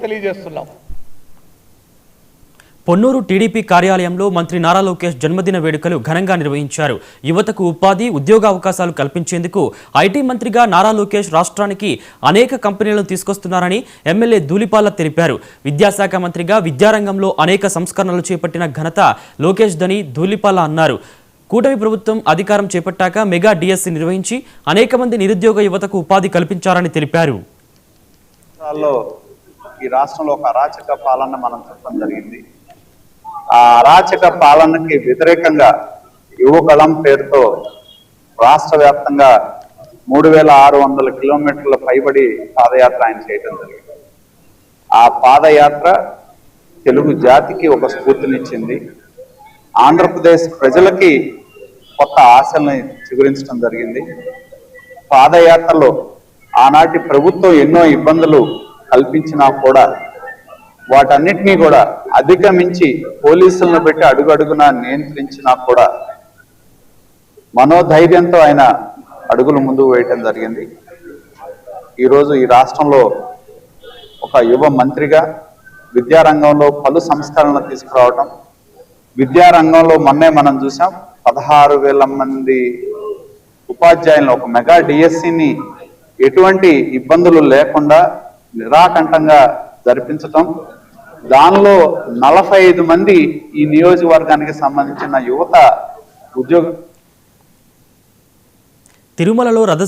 తెలియజేస్తున్నాం. పొన్నూరు టీడీపీ కార్యాలయంలో మంత్రి నారా లోకేష్ జన్మదిన వేడుకలు ఘనంగా నిర్వహించారు. యువతకు ఉపాధి, ఉద్యోగ అవకాశాలు కల్పించేందుకు ఐటీ మంత్రిగా నారా లోకేష్ రాష్ట్రానికి అనేక కంపెనీలను తీసుకొస్తున్నారని ఎమ్మెల్యే ధూళిపాల తెలిపారు. విద్యాశాఖ మంత్రిగా విద్యారంగంలో అనేక సంస్కరణలు చేపట్టిన ఘనత లోకేష్ దని ధూళిపాల అన్నారు. కూటమి ప్రభుత్వం అధికారం చేపట్టాక మెగా డిఎస్సి నిర్వహించి అనేక మంది నిరుద్యోగ యువతకు ఉపాధి కల్పించారని తెలిపారు. ఈ రాష్ట్రంలో ఒక అరాచక పాలన మనం చెప్పడం జరిగింది. ఆ అరాచక పాలనకి వ్యతిరేకంగా యువగళం పేరుతో రాష్ట్ర వ్యాప్తంగా 3600 కిలోమీటర్ల పైబడి పాదయాత్ర ఆయన చేయడం జరిగింది. ఆ పాదయాత్ర తెలుగు జాతికి ఒక స్ఫూర్తినిచ్చింది. ఆంధ్రప్రదేశ్ ప్రజలకి కొత్త ఆశల్ని చిగురించడం జరిగింది. పాదయాత్రలో ఆనాటి ప్రభుత్వం ఎన్నో ఇబ్బందులు కల్పించినా కూడా వాటన్నిటినీ కూడా అధిగమించి పోలీసులను పెట్టి అడుగడుగునా నియంత్రించినా కూడా మనోధైర్యంతో ఆయన అడుగులు ముందుకు వేయటం జరిగింది. ఈరోజు ఈ రాష్ట్రంలో ఒక యువ మంత్రిగా విద్యారంగంలో పలు సంస్కరణలు తీసుకురావటం, విద్యారంగంలో మొన్నే మనం చూసాం 16,000 మంది ఉపాధ్యాయులను ఒక మెగా డిఎస్సిని ఎటువంటి ఇబ్బందులు లేకుండా నిరాకంఠంగా జరిపించటం, దానిలో 45 మంది ఈ నియోజకవర్గానికి సంబంధించిన యువత ఉద్యోగ తిరుమలలో రథ